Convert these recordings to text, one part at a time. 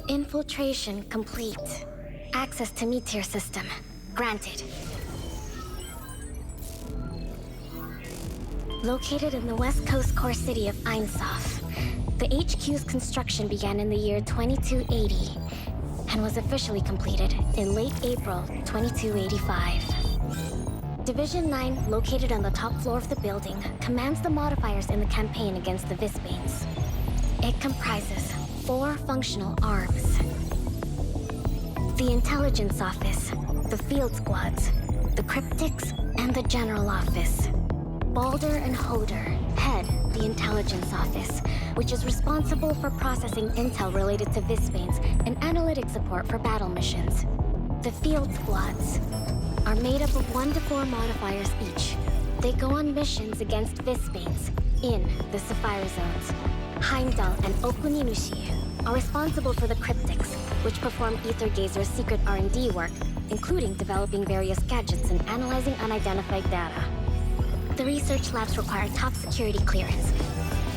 Infiltration complete. Access to Meteor system granted. Located in the west coast core city of Einsof, the HQ's construction began in the year 2280 and was officially completed in late April 2285. Division 9, located on the top floor of the building, commands the modifiers in the campaign against the Visbanes. It comprises 4 functional arms. The Intelligence Office, the Field Squads, the Cryptics, and the General Office. Balder and Hoder head the Intelligence Office, which is responsible for processing intel related to Visbanes and analytic support for battle missions. The Field Squads are made up of 1 to 4 modifiers each. They go on missions against Visbanes in the Sapphire Zones. Heimdall and Okuninushi are responsible for the Cryptics, which perform Aether Gazer's secret R&D work, including developing various gadgets and analyzing unidentified data. The research labs require top security clearance,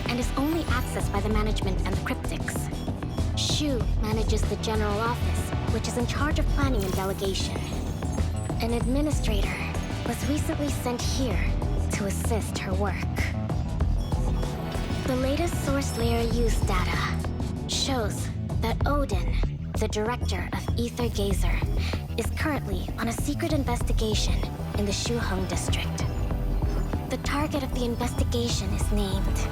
and is only accessed by the management and the Cryptics. Shu manages the General Office, which is in charge of planning and delegation. An administrator was recently sent here to assist her work. The latest source layer use data shows that Odin, the director of Aether Gazer, is currently on a secret investigation in the Shuheng district. The target of the investigation is named...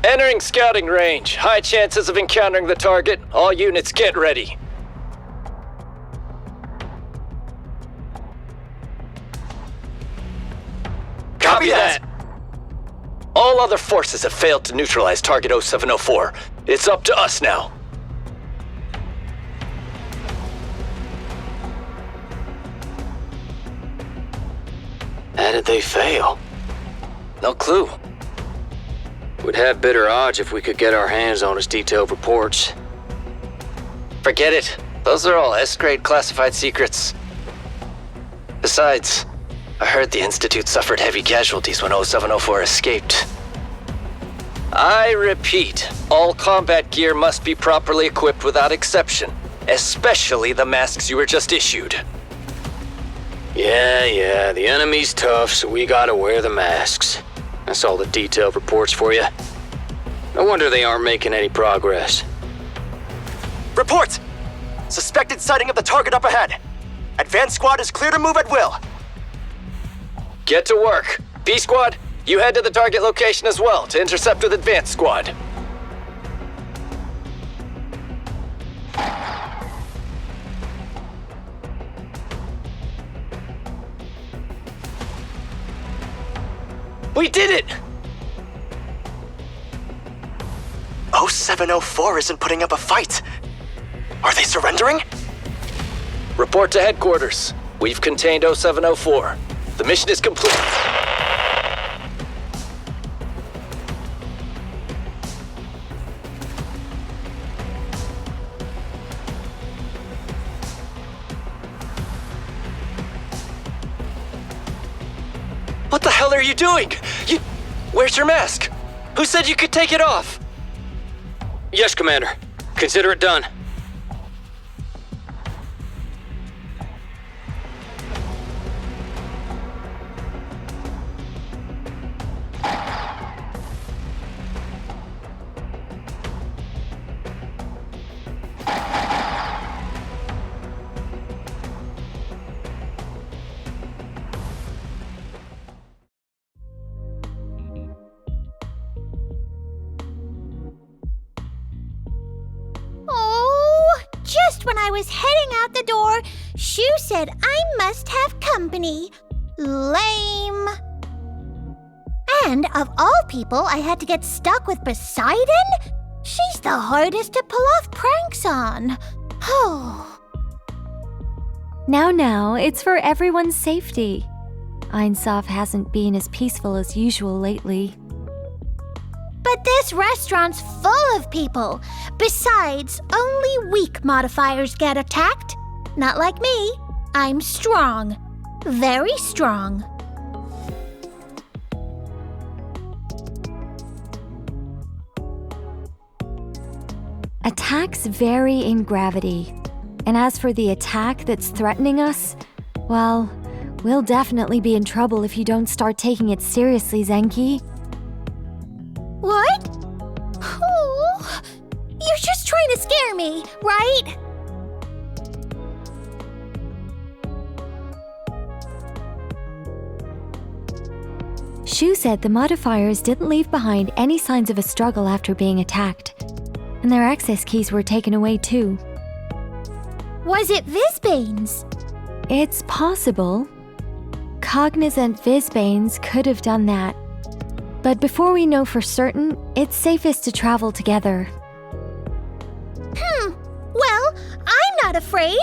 Entering scouting range. High chances of encountering the target. All units get ready. Copy that. All other forces have failed to neutralize target 0704. It's up to us now. How did they fail? No clue. We'd have better odds if we could get our hands on his detailed reports. Forget it. Those are all S-grade classified secrets. Besides, I heard the Institute suffered heavy casualties when 0704 escaped. I repeat, all combat gear must be properly equipped without exception, especially the masks you were just issued. Yeah, the enemy's tough, so we gotta wear the masks. That's all the detailed reports for you. No wonder they aren't making any progress. Report! Suspected sighting of the target up ahead. Advanced squad is clear to move at will. Get to work. B-Squad, you head to the target location as well to intercept with Advanced Squad. We did it! 0704 isn't putting up a fight. Are they surrendering? Report to headquarters. We've contained 0704. The mission is complete. What the hell are you doing? Where's your mask? Who said you could take it off? Yes, Commander. Consider it done. Just when I was heading out the door, Shu said I must have company. Lame. And of all people I had to get stuck with Poseidon? She's the hardest to pull off pranks on. Now, it's for everyone's safety. Einsof hasn't been as peaceful as usual lately. But this restaurant's full of people. Besides, only weak modifiers get attacked. Not like me. I'm strong. Very strong. Attacks vary in gravity. And as for the attack that's threatening us, well, we'll definitely be in trouble if you don't start taking it seriously, Zenki. What? Oh, you're just trying to scare me, right? Shu said the modifiers didn't leave behind any signs of a struggle after being attacked, and their access keys were taken away too. Was it Visbane's? It's possible. Cognizant Visbanes could have done that. But before we know for certain, it's safest to travel together. Well, I'm not afraid,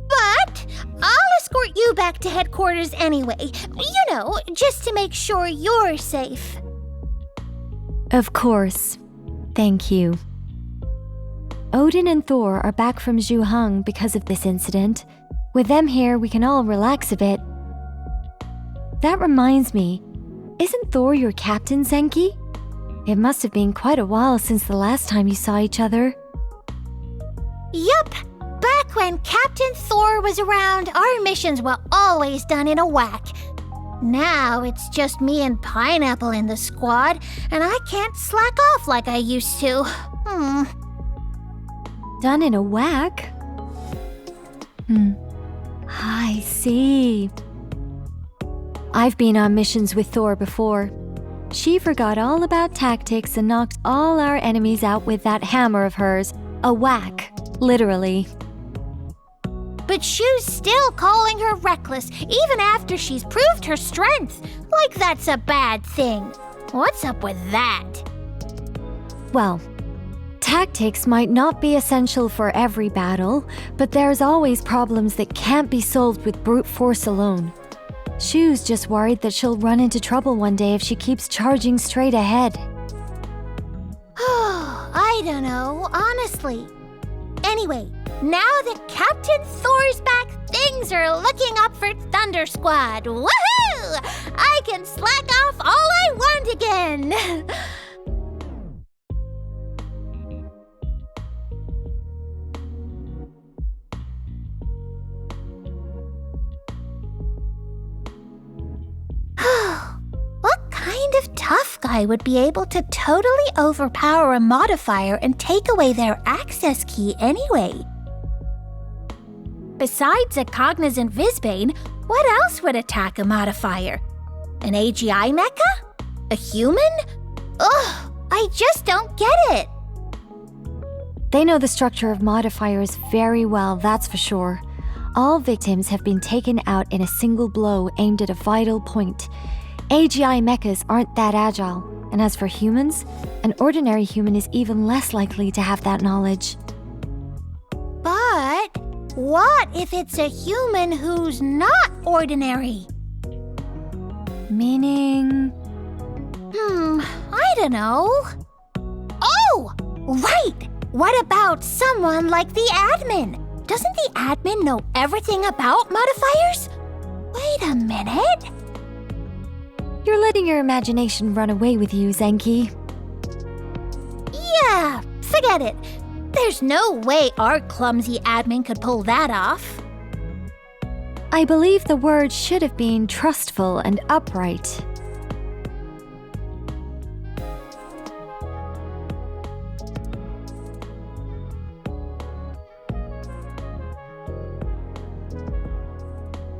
but I'll escort you back to headquarters anyway. You know, just to make sure you're safe. Of course. Thank you. Odin and Thor are back from Zhuheng because of this incident. With them here, we can all relax a bit. That reminds me, isn't Thor your captain, Zenki? It must have been quite a while since the last time you saw each other. Yup. Back when Captain Thor was around, our missions were always done in a whack. Now it's just me and Pineapple in the squad, and I can't slack off like I used to. Done in a whack? I see. I've been on missions with Thor before. She forgot all about tactics and knocked all our enemies out with that hammer of hers. A whack, literally. But Shu's still calling her reckless, even after she's proved her strength. Like that's a bad thing. What's up with that? Well, tactics might not be essential for every battle, but there's always problems that can't be solved with brute force alone. Shu's just worried that she'll run into trouble one day if she keeps charging straight ahead. I don't know, honestly. Anyway, now that Captain Thor's back, things are looking up for Thunder Squad. Woohoo! I can slack off all I want again. What kind of tough guy would be able to totally overpower a modifier and take away their access key anyway? Besides a cognizant Visbane, what else would attack a modifier? An AGI mecha? A human? Ugh, I just don't get it. They know the structure of modifiers very well, that's for sure. All victims have been taken out in a single blow aimed at a vital point. AGI mechas aren't that agile, and as for humans, an ordinary human is even less likely to have that knowledge. But what if it's a human who's not ordinary? Meaning? I don't know. Oh, right! What about someone like the admin? Doesn't the admin know everything about modifiers? Wait a minute. You're letting your imagination run away with you, Zenki. Yeah, forget it. There's no way our clumsy admin could pull that off. I believe the word should have been trustful and upright.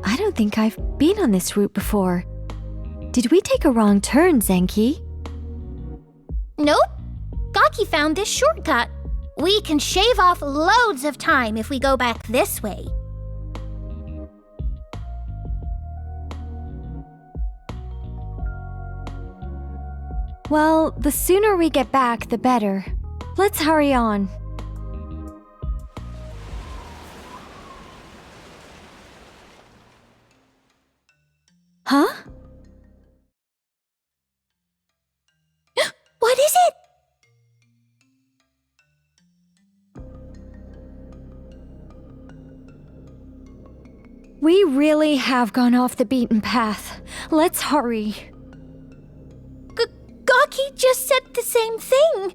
I don't think I've been on this route before. Did we take a wrong turn, Zenki? Nope. Gaki found this shortcut. We can shave off loads of time if we go back this way. Well, the sooner we get back, the better. Let's hurry on. Huh? What is it? We really have gone off the beaten path. Let's hurry. Gaki just said the same thing.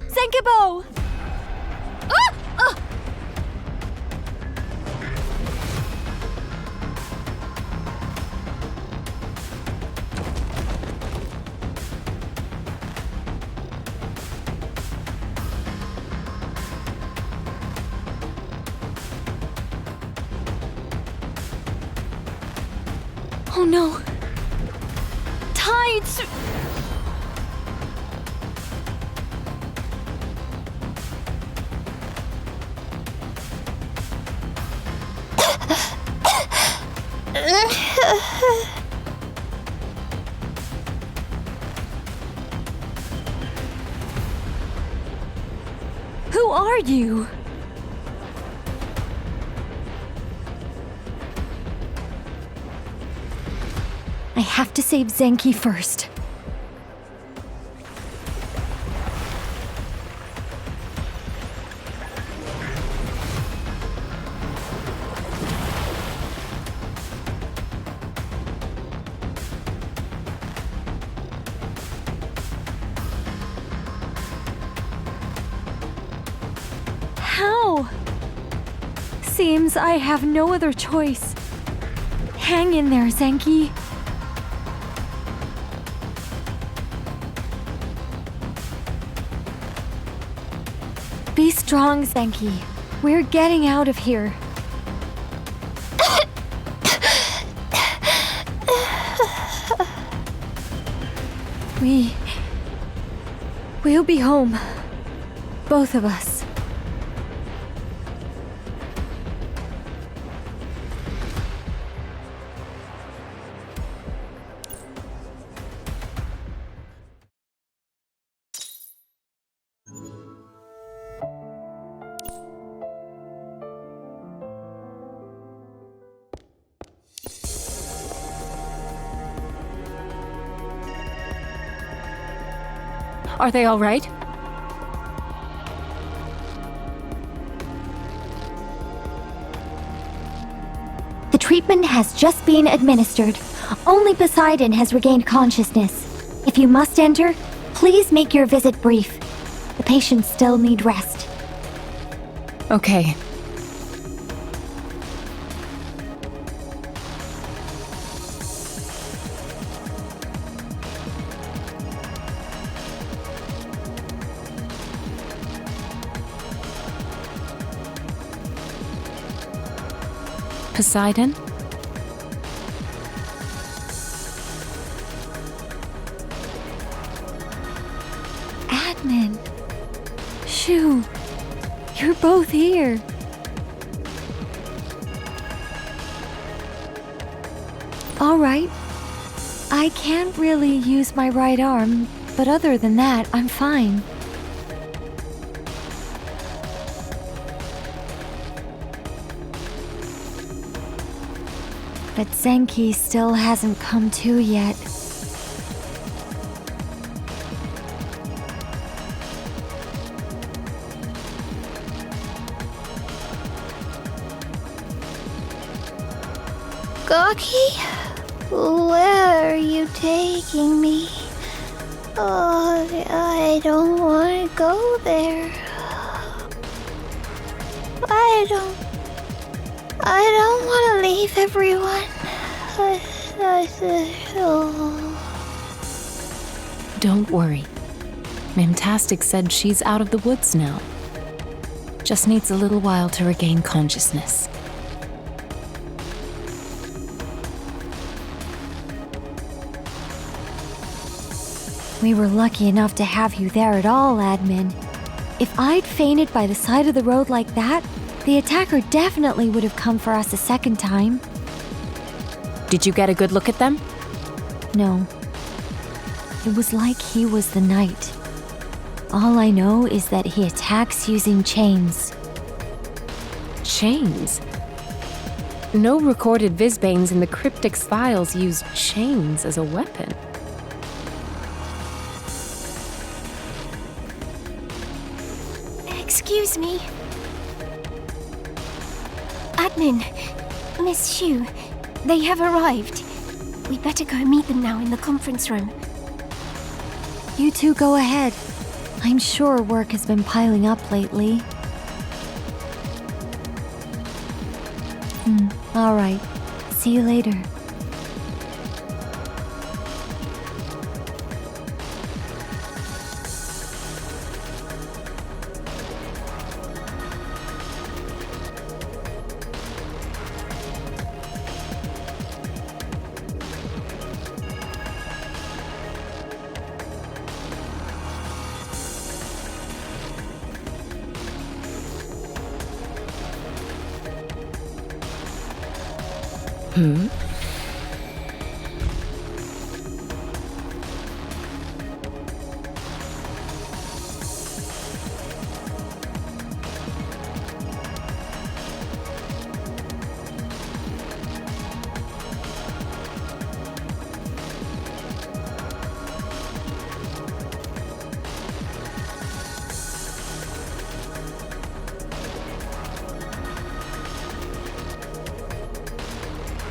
Senkibo! Oh no! Tides! Who are you? I have to save Zenki first. How? Seems I have no other choice. Hang in there, Zenki. Be strong, Zenki. We're getting out of here. We'll be home. Both of us. Are they all right? The treatment has just been administered. Only Poseidon has regained consciousness. If you must enter, please make your visit brief. The patients still need rest. Okay. Poseidon? Admin. Shoo. You're both here. All right. I can't really use my right arm, but other than that, I'm fine. But Zenki still hasn't come to yet. Gaki? Where are you taking me? Oh, I don't want to go there. I don't want to leave everyone. Don't worry. Mimtastic said she's out of the woods now. Just needs a little while to regain consciousness. We were lucky enough to have you there at all, Admin. If I'd fainted by the side of the road like that, the attacker definitely would have come for us a second time. Did you get a good look at them? No. It was like he was the knight. All I know is that he attacks using chains. Chains? no recorded Visbanes in the cryptic's files used chains as a weapon. Excuse me. Admin, Miss Shu, they have arrived. We'd better go meet them now in the conference room. You two go ahead. I'm sure work has been piling up lately. All right. See you later.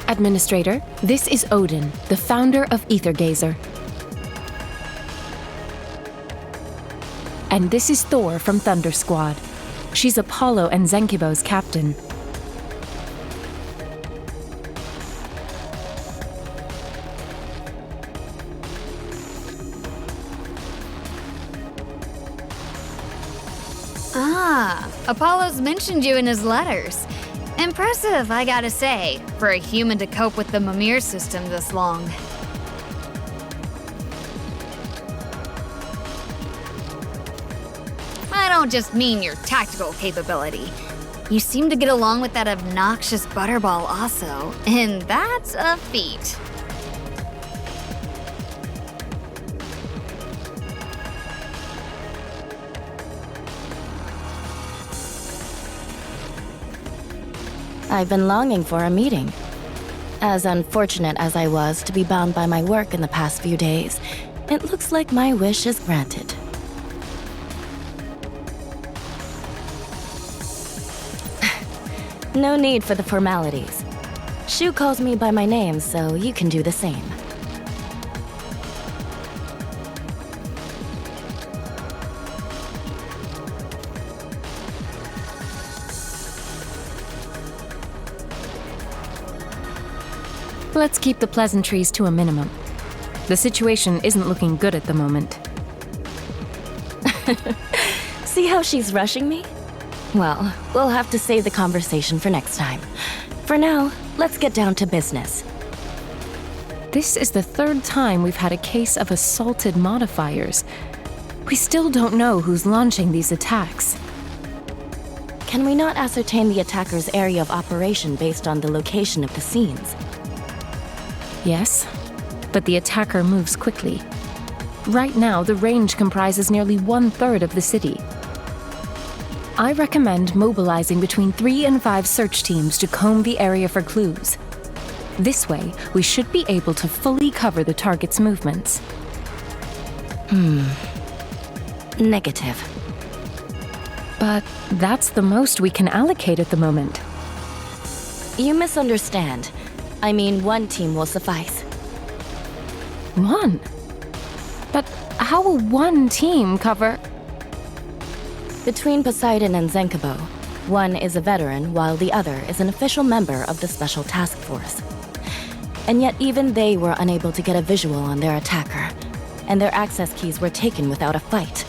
Administrator, this is Odin, the founder of Aether. And this is Thor from Thunder Squad. She's Apollo and Zenkibo's captain. Ah, Apollo's mentioned you in his letters. Impressive, I gotta say, for a human to cope with the Mimir system this long. I don't just mean your tactical capability. You seem to get along with that obnoxious butterball also, and that's a feat. I've been longing for a meeting. As unfortunate as I was to be bound by my work in the past few days, it looks like my wish is granted. No need for the formalities. Shu calls me by my name, so you can do the same. Let's keep the pleasantries to a minimum. The situation isn't looking good at the moment. See how she's rushing me? Well, we'll have to save the conversation for next time. For now, let's get down to business. This is the third time we've had a case of assaulted modifiers. We still don't know who's launching these attacks. Can we not ascertain the attacker's area of operation based on the location of the scenes? Yes, but the attacker moves quickly. Right now, the range comprises nearly 1/3 of the city. I recommend mobilizing between 3 and 5 search teams to comb the area for clues. This way, we should be able to fully cover the target's movements. Negative. But that's the most we can allocate at the moment. You misunderstand. I mean, one team will suffice. One? But how will one team cover... Between Poseidon and Zenkibo, one is a veteran while the other is an official member of the Special Task Force. And yet even they were unable to get a visual on their attacker, and their access keys were taken without a fight.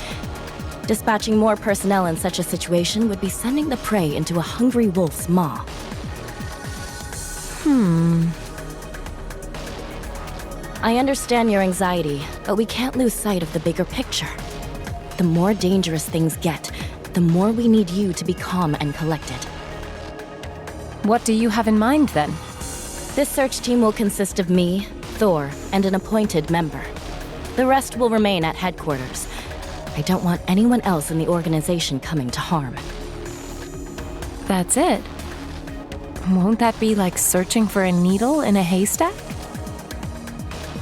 Dispatching more personnel in such a situation would be sending the prey into a hungry wolf's maw. I understand your anxiety, but we can't lose sight of the bigger picture. The more dangerous things get, the more we need you to be calm and collected. What do you have in mind, then? This search team will consist of me, Thor, and an appointed member. The rest will remain at headquarters. I don't want anyone else in the organization coming to harm. That's it? Won't that be like searching for a needle in a haystack?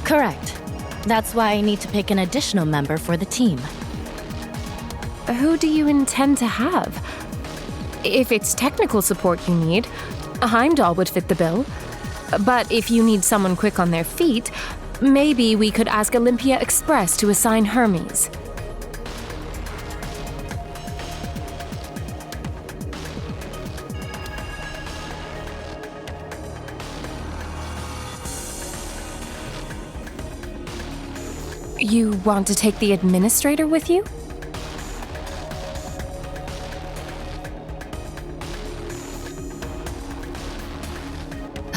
Correct. That's why I need to pick an additional member for the team. Who do you intend to have? If it's technical support you need, a Heimdall would fit the bill. But if you need someone quick on their feet, maybe we could ask Olympia Express to assign Hermes. You want to take the administrator with you?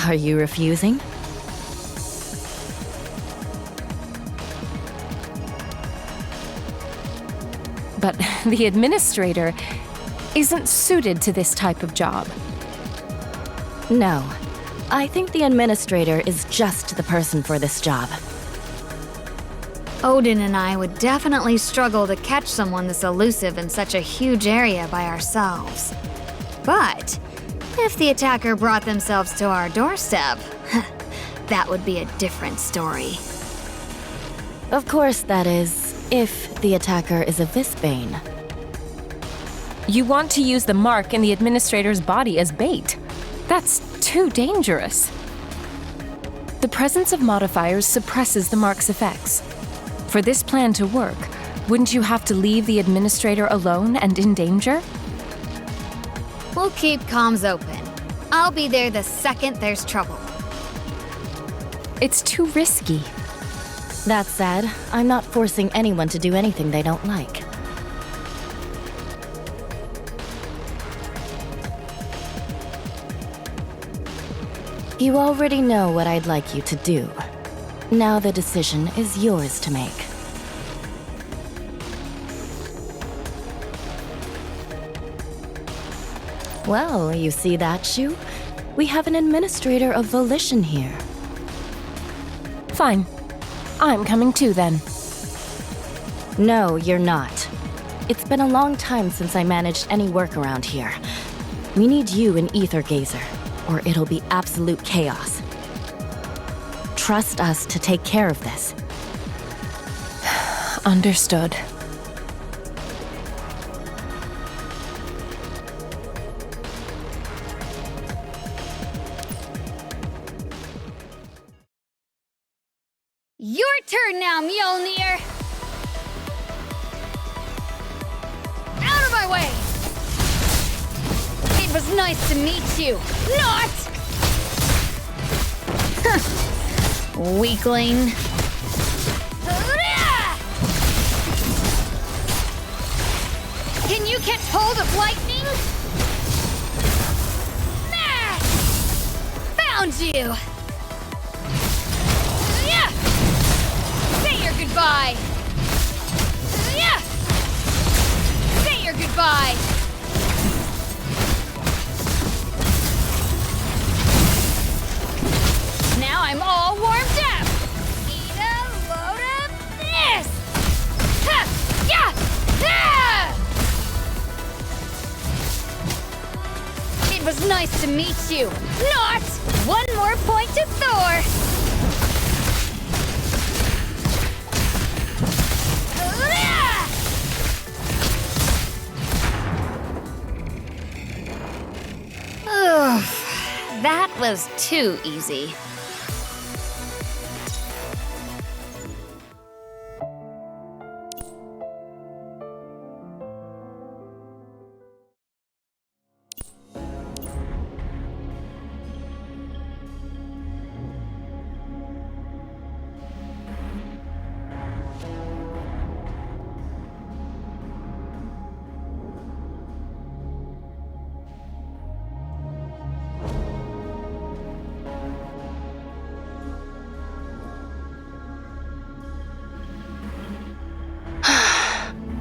Are you refusing? But the administrator isn't suited to this type of job. No. I think the administrator is just the person for this job. Odin and I would definitely struggle to catch someone this elusive in such a huge area by ourselves. But if the attacker brought themselves to our doorstep, that would be a different story. Of course, that is, if the attacker is a Visbane. You want to use the mark in the administrator's body as bait. That's too dangerous. The presence of modifiers suppresses the mark's effects. For this plan to work, wouldn't you have to leave the administrator alone and in danger? We'll keep comms open. I'll be there the second there's trouble. It's too risky. That said, I'm not forcing anyone to do anything they don't like. You already know what I'd like you to do. Now the decision is yours to make. Well, you see that, Shu? We have an administrator of volition here. Fine. I'm coming too, then. No, you're not. It's been a long time since I managed any work around here. We need you and Aether Gazer, or it'll be absolute chaos. Trust us to take care of this. Understood. Your turn now, Mjolnir! Out of my way! It was nice to meet you. Not! Weakling. Can you catch hold of lightning? Nah! Found you! Say your goodbye! Say your goodbye! Now I'm all warmed up! Eat a load of this! Ha! Yeah! Ah! It was nice to meet you. Not! One more point to Thor! That was too easy.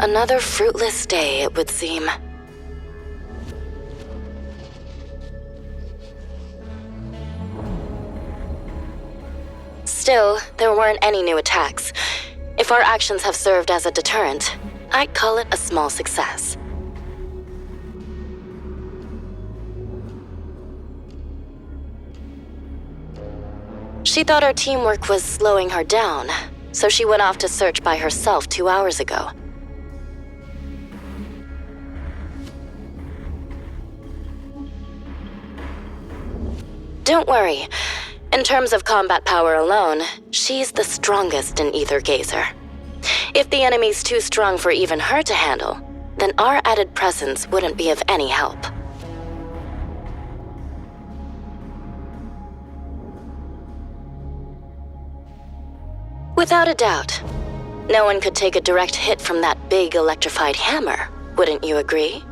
Another fruitless day, it would seem. Still, there weren't any new attacks. If our actions have served as a deterrent, I'd call it a small success. She thought our teamwork was slowing her down, so she went off to search by herself 2 hours ago. Don't worry. In terms of combat power alone, she's the strongest in Aether Gazer. If the enemy's too strong for even her to handle, then our added presence wouldn't be of any help. Without a doubt. No one could take a direct hit from that big electrified hammer, wouldn't you agree?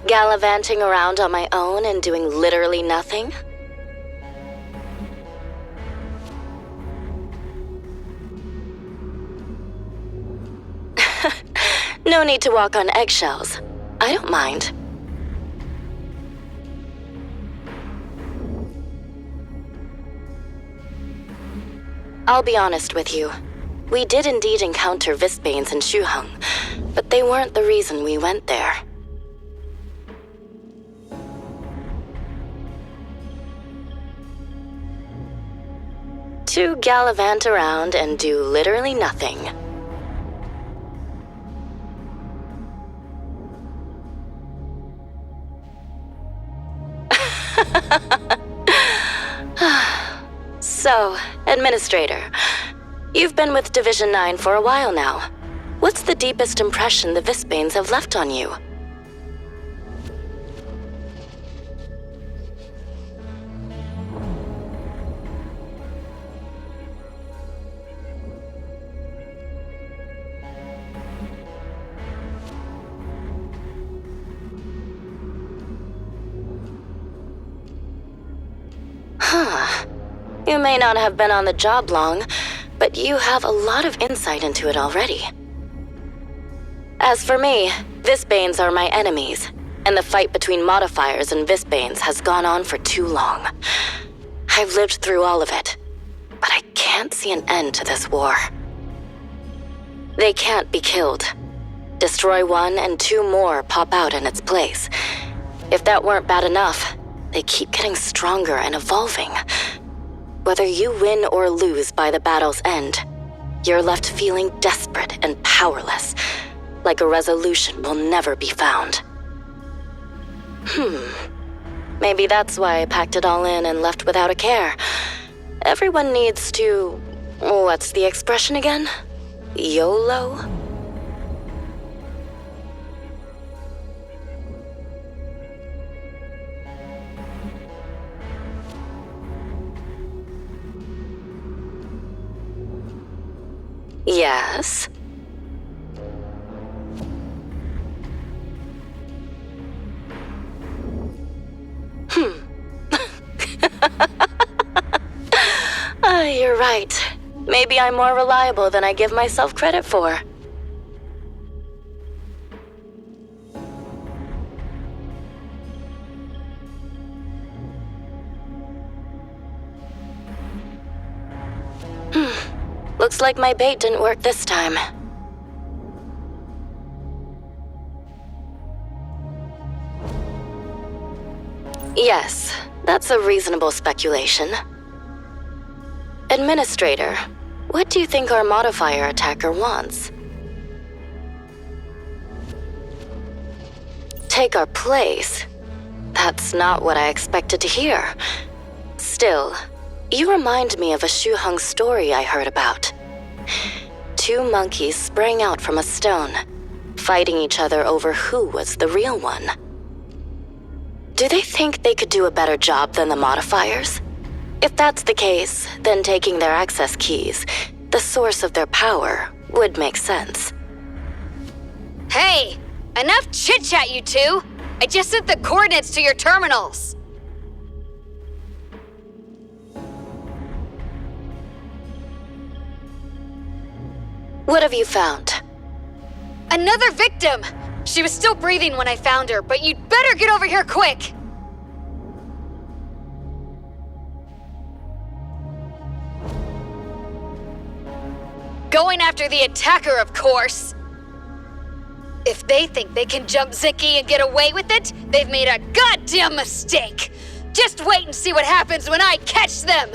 Gallivanting around on my own and doing literally nothing? No need to walk on eggshells. I don't mind. I'll be honest with you. We did indeed encounter Visbanes in Shuheng, but they weren't the reason we went there. To gallivant around and do literally nothing. So, Administrator, you've been with Division 9 for a while now. What's the deepest impression the Visbanes have left on you? You may not have been on the job long, but you have a lot of insight into it already. As for me, Visbanes are my enemies, and the fight between modifiers and Visbanes has gone on for too long. I've lived through all of it, but I can't see an end to this war. They can't be killed. Destroy one and two more pop out in its place. If that weren't bad enough, they keep getting stronger and evolving. Whether you win or lose by the battle's end, you're left feeling desperate and powerless, like a resolution will never be found. Maybe that's why I packed it all in and left without a care. Everyone needs to... what's the expression again? YOLO? Yes? You're right. Maybe I'm more reliable than I give myself credit for. Looks like my bait didn't work this time. Yes, that's a reasonable speculation. Administrator, what do you think our modifier attacker wants? Take our place? That's not what I expected to hear. Still, you remind me of a Shuheng story I heard about. Two monkeys sprang out from a stone, fighting each other over who was the real one. Do they think they could do a better job than the modifiers? If that's the case, then taking their access keys, the source of their power, would make sense. Hey! Enough chit-chat, you two! I just sent the coordinates to your terminals! What have you found? Another victim! She was still breathing when I found her, but you'd better get over here quick! Going after the attacker, of course. If they think they can jump Zicky and get away with it, they've made a goddamn mistake. Just wait and see what happens when I catch them.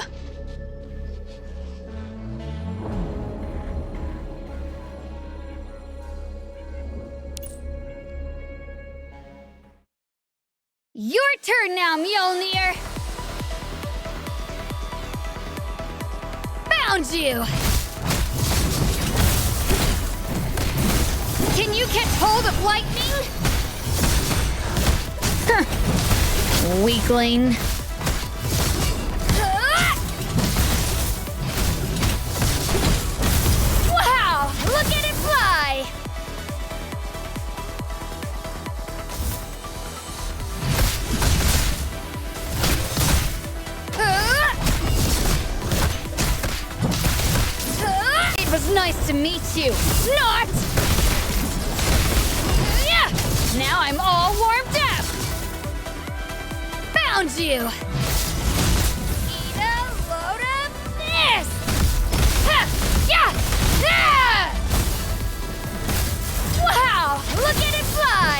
Your turn now, Mjolnir! Found you! Can you catch hold of lightning? Weakling. Wow! Look at it fly! It was nice to meet you. Not! Yeah! Now I'm all warmed up! Found you! Eat a load of this! Ha! Yeah! Yeah! Wow! Look at it fly!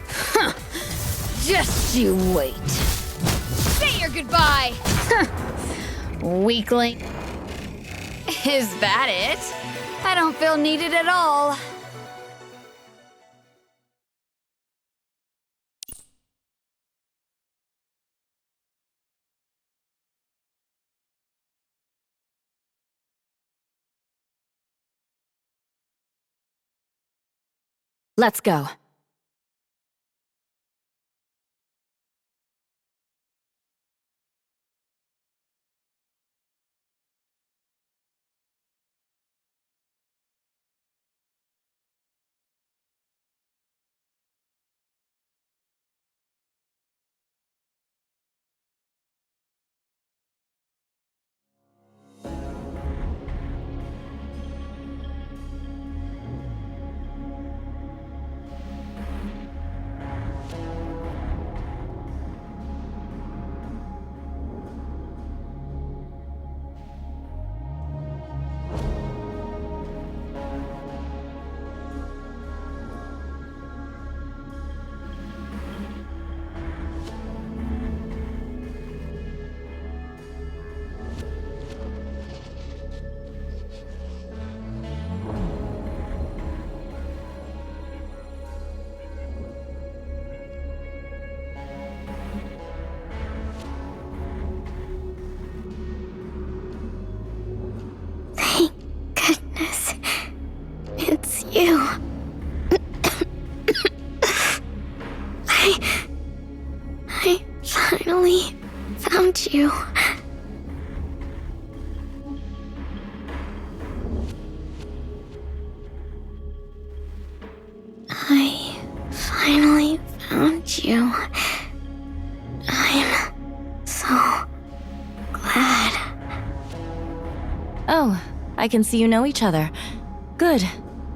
Huh! Just you wait. Say your goodbye! Weakling. Is that it? I don't feel needed at all. Let's go. It's you. I finally found you. I finally found you. I'm so glad. Oh, I can see you know each other. Good.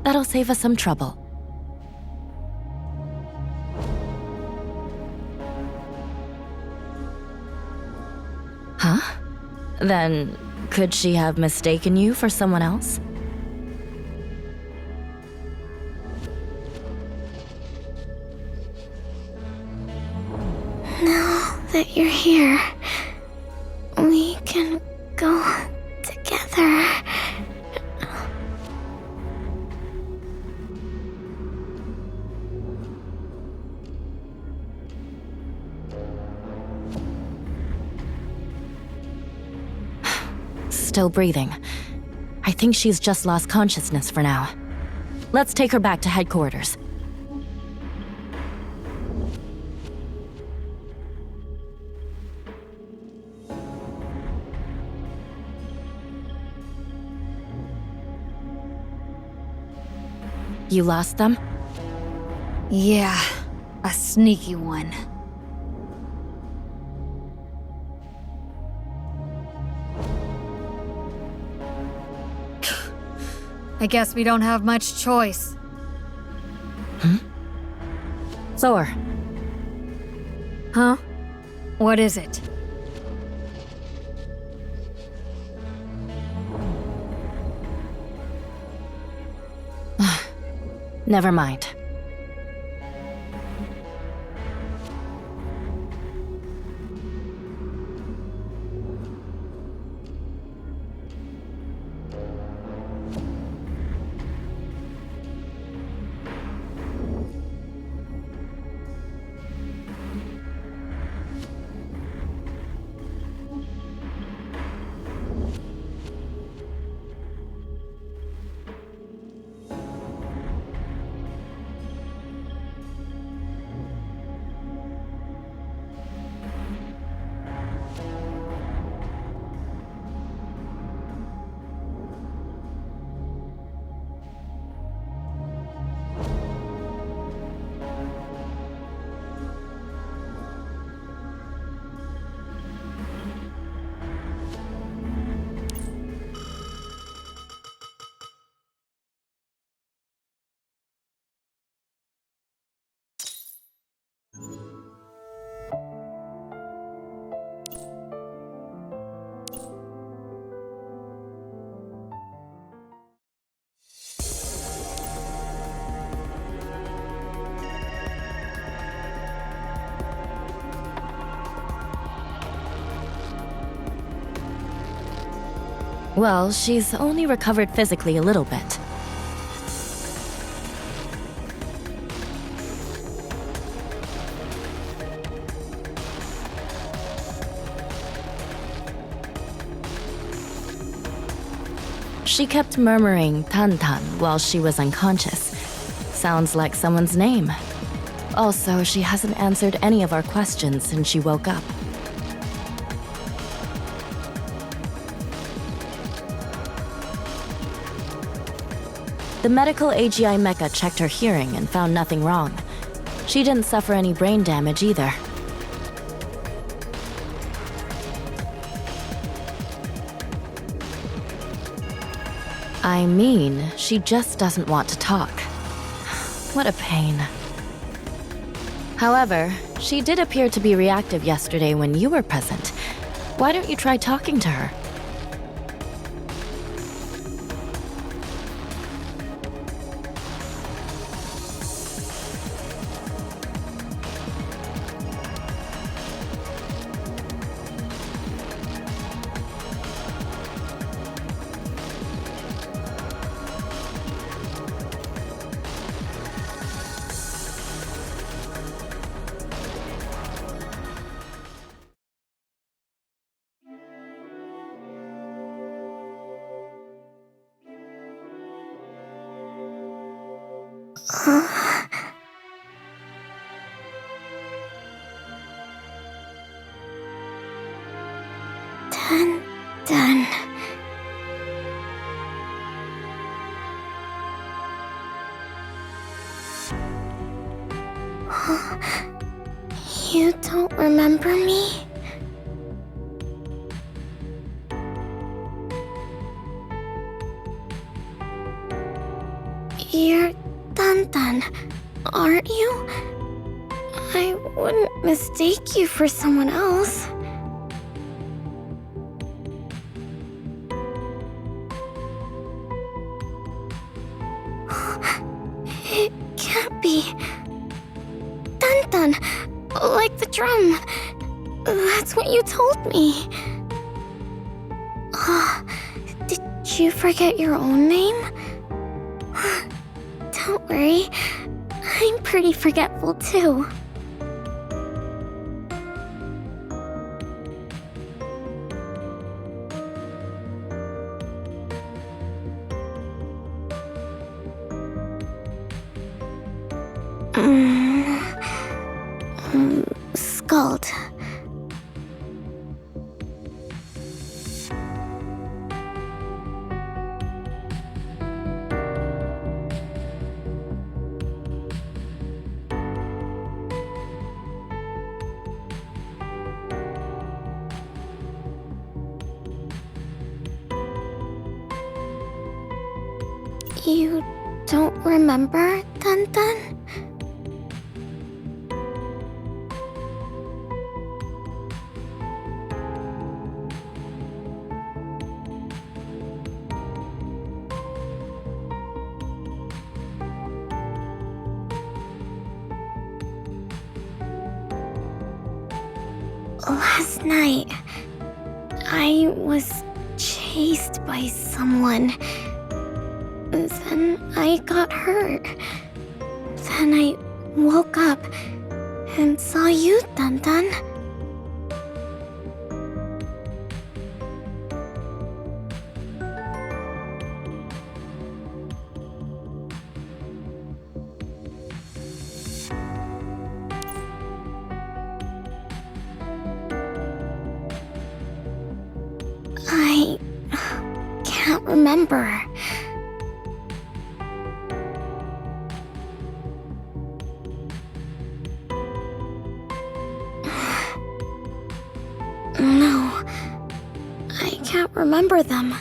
That'll save us some trouble. Huh? Then, could she have mistaken you for someone else? Now that you're here, we can go together. Still breathing. I think she's just lost consciousness for now. Let's take her back to headquarters. You lost them? Yeah, a sneaky one. I guess we don't have much choice. Thor. Huh? What is it? Never mind. Well, she's only recovered physically a little bit. She kept murmuring Tan Tan while she was unconscious. Sounds like someone's name. Also, she hasn't answered any of our questions since she woke up. The medical AGI mecha checked her hearing and found nothing wrong. She didn't suffer any brain damage either. I mean, she just doesn't want to talk. What a pain. However, she did appear to be reactive yesterday when you were present. Why don't you try talking to her? Done. You don't remember me? You're Tan, aren't you? I wouldn't mistake you for someone else. It can't be. Tan, like the drum. That's what you told me. Did you forget your own name? Don't worry, I'm pretty forgetful too. Scald. You don't remember, Tan? Last night, I was chased by someone. Then I got hurt. Then I woke up and saw you, Dun-Dun. I can't remember. No, I can't remember them.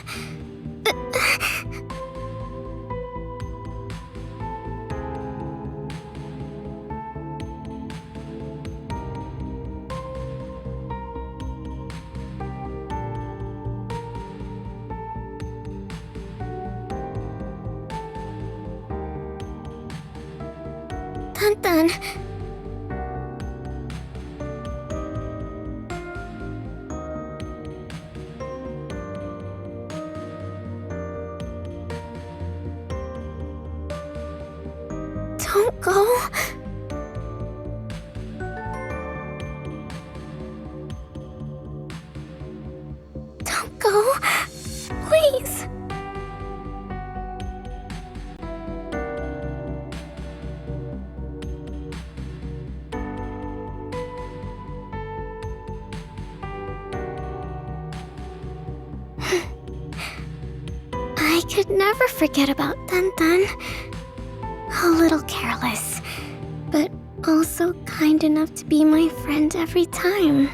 Dun-Dun. Don't go. Don't go. Please. I could never forget about Dun-Dun. A little careless, but also kind enough to be my friend every time.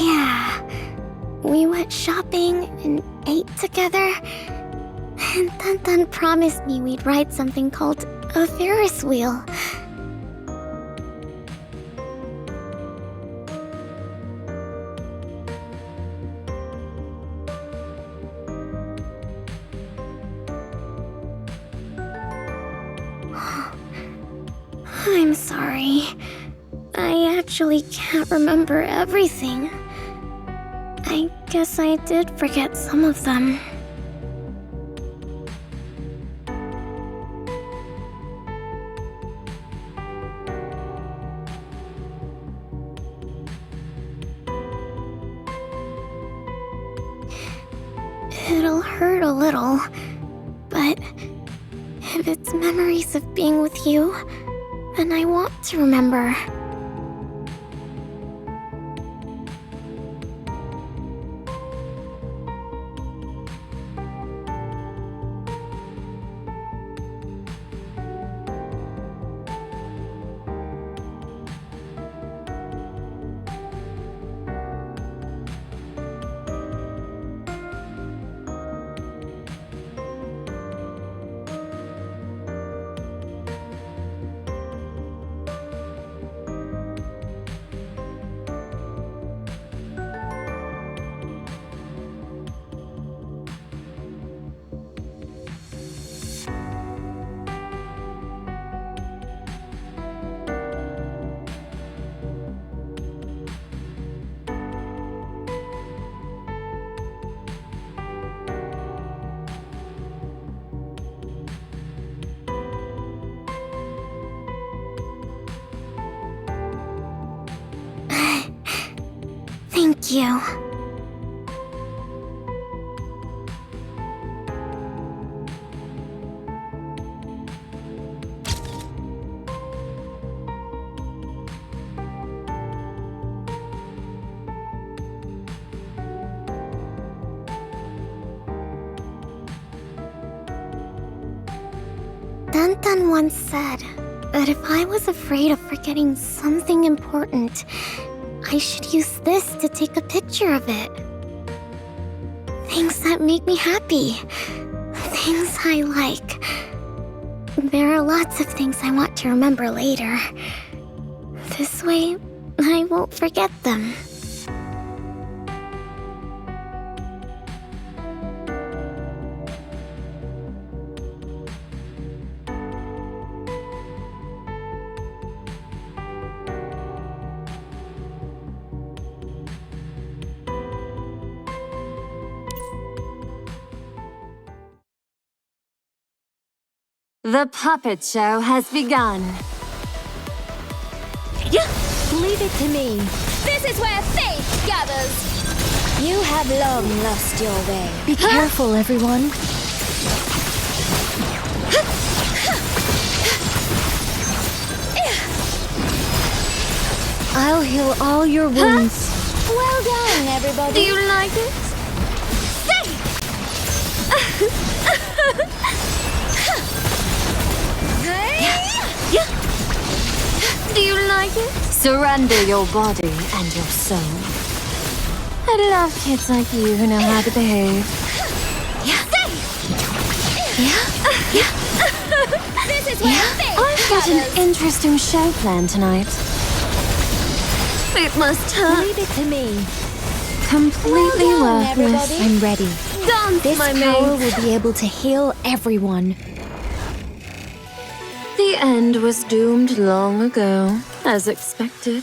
Yeah, we went shopping and ate together, and Dun-Dun promised me we'd ride something called a Ferris wheel. I'm sorry. I actually can't remember everything. I guess I did forget some of them. It'll hurt a little, but if it's memories of being with you, then I want to remember. Thank you. Dun-Dun once said that if I was afraid of forgetting something important, I should use this to take a picture of it. Things that make me happy. Things I like. There are lots of things I want to remember later. This way, I won't forget them. The puppet show has begun. Leave it to me. This is where faith gathers. You have long lost your way. Be careful, everyone. I'll heal all your wounds. Well done, everybody. Do you like it? Do you like it? Surrender your body and your soul. I love kids like you who know how to behave. This is where faith I've got gathers. an interesting show planned tonight. It must hurt. Leave it to me. Completely Well done, worthless. everybody. I'm ready. Dance, This my power mate. will be able to heal everyone. The end was doomed long ago, as expected.